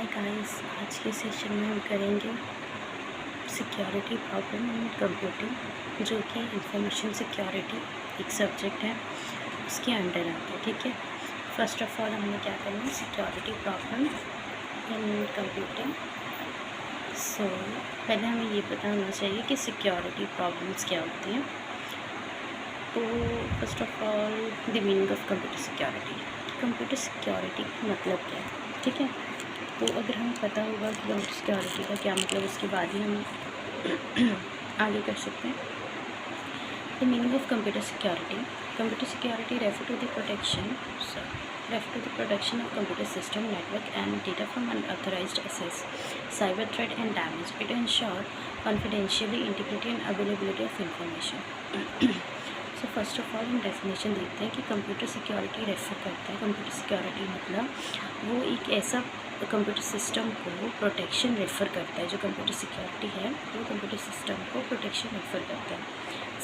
Hi guys, आज के session में हम करेंगे सिक्योरिटी प्रॉब्लम इन कंप्यूटिंग, जो कि इंफॉर्मेशन सिक्योरिटी एक सब्जेक्ट है, उसके अंडर आता है। ठीक है, फर्स्ट ऑफ ऑल हमने क्या करना है, सिक्योरिटी प्रॉब्लम इन कंप्यूटिंग। सो पहले हमें ये पता होना चाहिए कि सिक्योरिटी प्रॉब्लम्स क्या होती हैं। तो first of all the meaning of computer security. Computer security मतलब क्या है, ठीक है। तो अगर हमें पता होगा कि कंप्यूटर सिक्योरिटी का क्या मतलब, उसके बाद ही हम आगे कर सकते हैं। The meaning of computer security refer to the protection of computer system, network and data from unauthorised access, cyber threat and damage. It ensure confidentiality integrity and availability of information. So first of all हम definition देखते हैं कि computer security refer करता है। Computer security मतलब वो एक ऐसा कंप्यूटर सिस्टम को प्रोटेक्शन रेफ़र करता है। जो कंप्यूटर सिक्योरिटी है वो कंप्यूटर सिस्टम को प्रोटेक्शन रेफ़र करता है,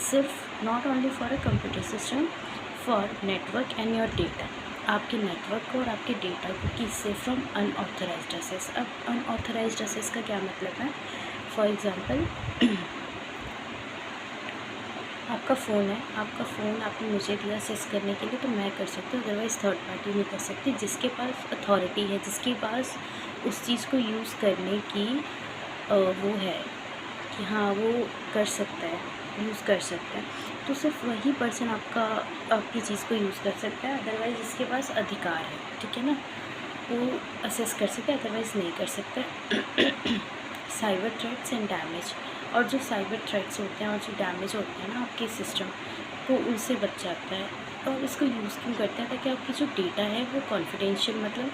सिर्फ not only for a computer system, for network and your data, आपके नेटवर्क को और आपके डेटा को किससे, फ्रॉम अनऑथराइज्ड एक्सेस। अब अनऑथराइज्ड एक्सेस का क्या मतलब है, फॉर एग्ज़ाम्पल आपका फ़ोन है, आपका फ़ोन आपने मुझे दिया एक्सेस करने के लिए, तो मैं कर सकती हूँ, अदरवाइज़ थर्ड पार्टी नहीं कर सकती। जिसके पास अथॉरिटी है, जिसके पास उस चीज़ को यूज़ करने की वो है कि हाँ वो कर सकता है, यूज़ कर सकता है, तो सिर्फ वही पर्सन आपकी चीज़ को यूज़ कर सकता है। अदरवाइज़ जिसके पास अधिकार है, ठीक है ना, वो एक्सेस कर सकता है, अदरवाइज़ नहीं कर सकता। साइबर थ्रेट्स एंड डैमेज, और जो साइबर थ्रेट्स होते हैं और जो डैमेज होते हैं ना आपके सिस्टम को, उनसे बच जाता है। और इसको यूज़ क्यों करते हैं, ताकि आपकी जो डेटा है वो कॉन्फिडेंशियल मतलब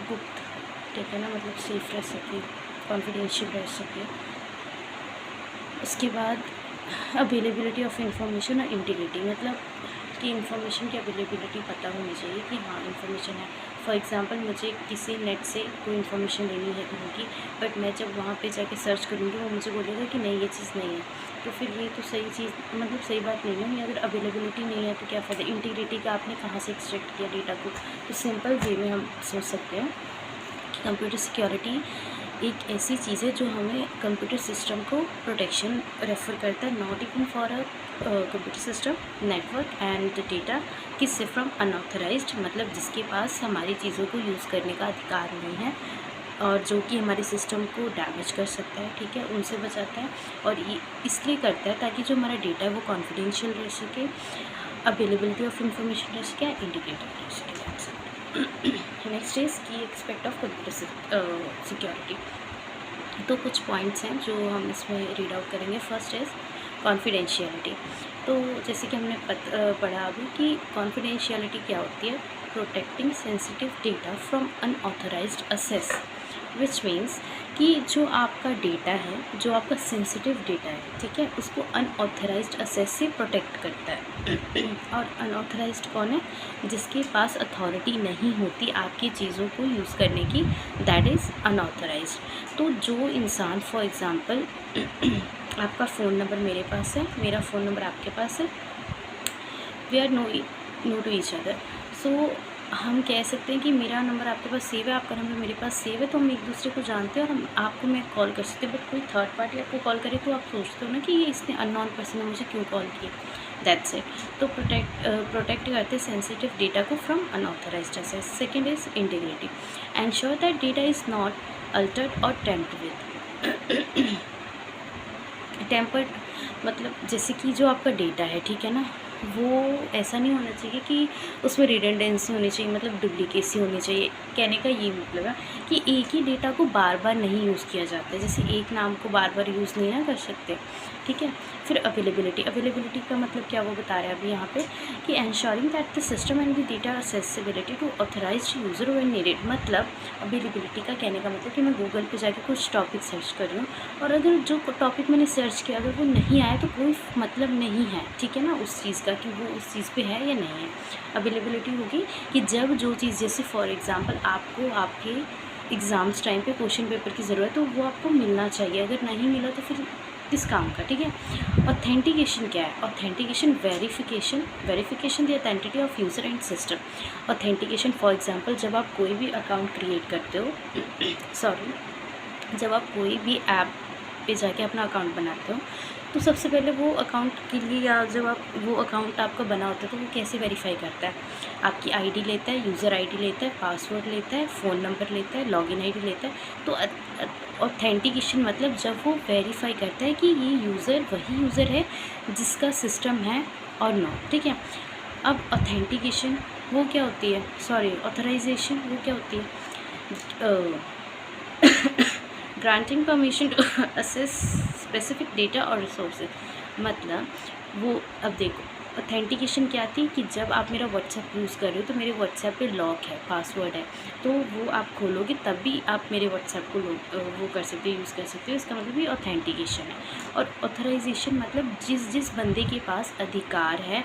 गुप्त, ठीक है ना, मतलब सेफ रह सके, कॉन्फिडेंशियल रह सके। उसके बाद अवेलेबिलिटी ऑफ इंफॉर्मेशन और इंटीग्रिटी, मतलब कि इंफॉर्मेशन की अवेलेबिलिटी पता होनी चाहिए कि हाँ इन्फॉर्मेशन है। फॉर एग्ज़ाम्पल मुझे किसी नेट से कोई इन्फॉर्मेशन लेनी है होगी, बट मैं जब वहाँ पे जाके सर्च करूँगी वो मुझे बोलेगा कि नहीं ये चीज़ नहीं है, तो फिर ये तो सही चीज़ मतलब सही बात नहीं है। अगर अवेलेबिलिटी नहीं है तो क्या फ़ायदा। इंटीग्रिटी का आपने कहाँ से एक्सट्रैक्ट किया डेटा को, तो सिंपल वे में हम सोच सकते हैं कि कंप्यूटर सिक्योरिटी एक ऐसी चीज़ है जो हमें कंप्यूटर सिस्टम को प्रोटेक्शन रेफ़र करता है, not even for a computer system, network and data, किससे, फ्रॉम अनऑथराइज्ड, मतलब जिसके पास हमारी चीज़ों को यूज़ करने का अधिकार नहीं है और जो कि हमारे सिस्टम को डैमेज कर सकता है, ठीक है, उनसे बचाता है। और ये इसलिए करता है ताकि जो हमारा डेटा है वो कॉन्फिडेंशियल रह सके, अवेलेबिलिटी ऑफ इंफॉर्मेशन रह सके, इंटीग्रेटेड रह सके। नेक्स्ट इज़ की एक्सपेक्ट ऑफ कंप्यूटर सिक्योरिटी। तो कुछ पॉइंट्स हैं जो हम इसमें रीड आउट करेंगे। First is confidentiality. तो जैसे कि हमने पढ़ा अभी कि कॉन्फिडेंशियलिटी क्या होती है, protecting sensitive data from unauthorised access, which means कि जो आपका डेटा है, जो आपका सेंसिटिव डेटा है, ठीक है, उसको अनऑथराइज्ड एक्सेस से प्रोटेक्ट करता है। और अनऑथराइज्ड कौन है, जिसके पास अथॉरिटी नहीं होती आपकी चीज़ों को यूज़ करने की, दैट इज़ अनऑथराइज्ड। तो जो इंसान, फॉर एग्ज़ाम्पल आपका फ़ोन नंबर मेरे पास है, मेरा फ़ोन नंबर आपके पास है, we are know to each other. सो हम कह सकते हैं कि मेरा नंबर आपके पास सेव है, आपका नंबर मेरे पास सेव है, तो हम एक दूसरे को जानते हैं और हम आपको मैं कॉल कर सकते हैं। बट कोई थर्ड पार्टी आपको कॉल करे तो आप सोचते हो ना कि ये इसने अननोन पर्सन ने मुझे क्यों कॉल किया, दैट्स इट। तो प्रोटेक्ट करते सेंसिटिव डेटा को from unauthorised access. Second is integrity, ensure that data is not altered और टेम्पर्ड विद। टेम्पर्ड मतलब जैसे कि जो आपका डेटा है, ठीक है ना, वो ऐसा नहीं होना चाहिए कि उसमें रिडंडेंसी होनी चाहिए, मतलब डुप्लीकेसी होनी चाहिए। कहने का ये मतलब है कि एक ही डेटा को बार बार नहीं यूज़ किया जाता है, जैसे एक नाम को बार बार यूज़ नहीं ना कर सकते, ठीक है। फिर अवेलेबिलिटी का मतलब क्या वो बता रहे हैं अभी यहाँ पे कि ensuring that the system and the data accessibility to authorized user when needed. मतलब अवेलेबिलिटी का कहने का मतलब कि मैं गूगल पे जाके कुछ टॉपिक सर्च कर रही हूँ और अगर जो टॉपिक मैंने सर्च किया अगर वो नहीं आया तो कोई मतलब नहीं है, ठीक है ना, उस चीज़ का कि वो उस चीज़ पे है या नहीं है। अवेलेबिलिटी होगी कि जब जो चीज़, जैसे फॉर एग्ज़ाम्पल आपको आपके एग्ज़ाम्स टाइम पे क्वेश्चन पेपर की ज़रूरत है तो वो आपको मिलना चाहिए, अगर नहीं मिला तो फिर इस काम का, ठीक है। ऑथेंटिकेशन क्या है? Authentication verification the authenticity of user and system. Authentication for example जब आप कोई भी अकाउंट क्रिएट करते हो जब आप कोई भी ऐप पे जाके अपना अकाउंट बनाते हो, तो सबसे पहले वो अकाउंट के लिए, या जब आप वो अकाउंट आपका बना होता है तो वो कैसे वेरीफाई करता है? आपकी आईडी लेता है, यूज़र आईडी लेता है, पासवर्ड लेता है, फ़ोन नंबर लेता है, लॉगिन आईडी लेता है। तो ऑथेंटिकेशन मतलब जब वो वेरीफाई करता है कि ये यूज़र वही यूज़र है जिसका सिस्टम है और नो, ठीक है। अब ऑथेंटिकेशन वो क्या होती है, ऑथराइजेशन वो क्या होती है? Granting permission to access specific data और रिसोर्सेज। मतलब वो, अब देखो ऑथेंटिकेशन क्या थी कि जब आप मेरा व्हाट्सएप यूज़ कर रहे हो तो मेरे व्हाट्सएप पे लॉक है, पासवर्ड है, तो वो आप खोलोगे तब भी आप मेरे व्हाट्सएप को वो कर सकते हो, यूज़ कर सकते हो। इसका मतलब ये ऑथेंटिकेशन है। और ऑथराइजेशन मतलब जिस बंदे के पास अधिकार है,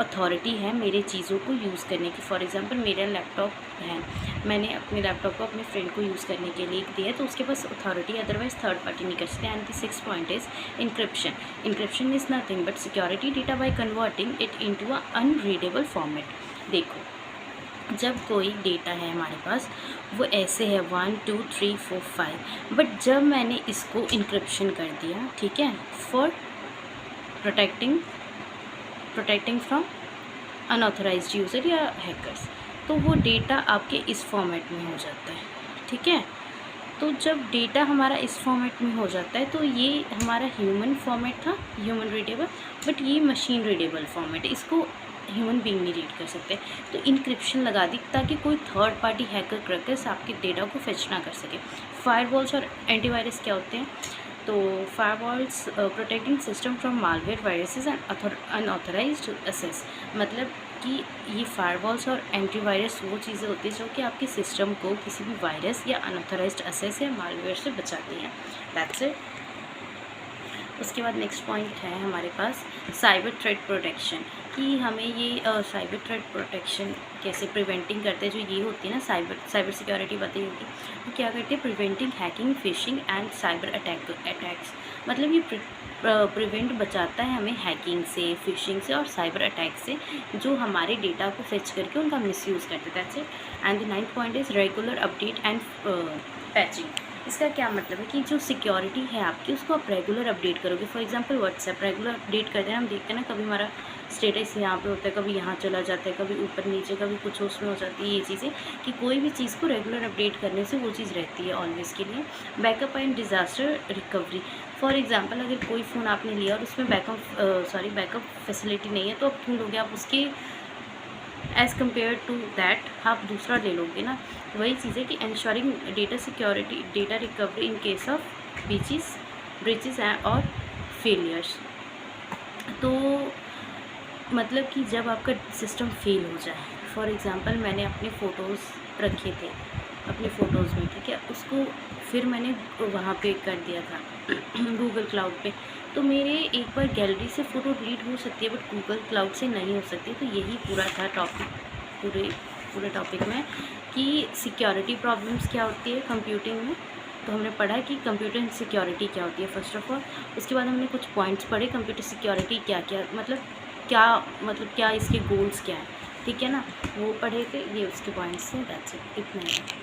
अथॉरिटी है मेरे चीज़ों को यूज़ करने की। फॉर एग्ज़ाम्पल मेरा लैपटॉप है, मैंने अपने लैपटॉप को अपने फ्रेंड को यूज़ करने के लिए दिया, तो उसके पास अथॉरिटी, अदरवाइज थर्ड पार्टी नहीं कर सकते। And the 6th point is encryption is nothing but security data by converting it into a unreadable format. देखो जब कोई डेटा है हमारे पास वो ऐसे है 1 2 3 4 5, बट जब मैंने इसको इंक्रिप्शन कर दिया, ठीक है, for protecting from unauthorized user या हैकर्स, तो वो डेटा आपके इस फॉर्मेट में हो जाता है, ठीक है। तो जब डेटा हमारा इस फॉर्मेट में हो जाता है तो ये हमारा ह्यूमन फॉर्मेट था, ह्यूमन रीडेबल, बट ये मशीन रीडेबल फॉर्मेट है, इसको ह्यूमन बीइंग नहीं रीड कर सकते। तो इंक्रिप्शन लगा दी ताकि कोई थर्ड पार्टी हैकर क्रैकर्स आपके डेटा को फेच ना कर सके। फायरवॉल्स और एंटीवायरस क्या होते हैं? तो firewalls protecting system from malware, viruses and unauthorized access. मतलब कि ये फायरवॉल्स और एंटीवायरस वो चीज़ें होती हैं जो कि आपके सिस्टम को किसी भी वायरस या अनऑथराइज्ड एक्सेस या मालवेयर से बचाती हैं। That's it. उसके बाद नेक्स्ट पॉइंट है हमारे पास साइबर थ्रेट प्रोटेक्शन, कि हमें ये साइबर थ्रेट प्रोटेक्शन कैसे प्रिवेंटिंग करते हैं। जो ये होती है ना साइबर सिक्योरिटी बताई होगी, तो क्या करते हैं? Preventing hacking, fishing and cyber attacks. मतलब ये प्रिवेंट बचाता है हमें हैकिंग से, फिशिंग से और साइबर अटैक से, जो हमारे डेटा को फेच करके उनका मिसयूज़ करते हैं। That's it. And the 9th point is regular update and patching. इसका क्या मतलब है कि जो सिक्योरिटी है आपकी उसको आप रेगुलर अपडेट करोगे। For example WhatsApp regular update करते हैं, हम देखते हैं ना, कभी हमारा स्टेटस यहाँ पे होता है, कभी यहाँ चला जाता है, कभी ऊपर नीचे, कभी कुछ उसमें हो जाती है। ये चीज़ें कि कोई भी चीज़ को रेगुलर अपडेट करने से वो चीज़ रहती है ऑलवेज़ के लिए। Backup and disaster recovery. For example अगर कोई फ़ोन आपने लिया और उसमें बैकअप फैसिलिटी नहीं है, तो आप ढूंढोगे, आप उसके एज़ कम्पेयर टू दैट आप दूसरा ले लोगे ना। वही चीज़ है कि ensuring data security, data recovery in case of breaches और फेलियर्स। तो मतलब कि जब आपका सिस्टम फेल हो जाए, फॉर एग्ज़ाम्पल मैंने अपने फ़ोटोज़ रखे थे अपने फ़ोटोज़ में, ठीक है, उसको फिर मैंने वहाँ पे कर दिया था गूगल क्लाउड पे, तो मेरे एक बार गैलरी से फ़ोटो डिलीट हो सकती है बट गूगल क्लाउड से नहीं हो सकती। तो यही पूरा था टॉपिक, पूरे टॉपिक में कि सिक्योरिटी प्रॉब्लम्स क्या होती है कंप्यूटिंग में। तो हमने पढ़ा कि कंप्यूटर सिक्योरिटी क्या होती है फर्स्ट ऑफ ऑल। उसके बाद हमने कुछ पॉइंट्स पढ़े, कंप्यूटर सिक्योरिटी क्या क्या इसके गोल्स क्या हैं, ठीक है ना, वो पढ़े थे, ये उसके पॉइंट्स थे। दैट्स इट, इतना ही।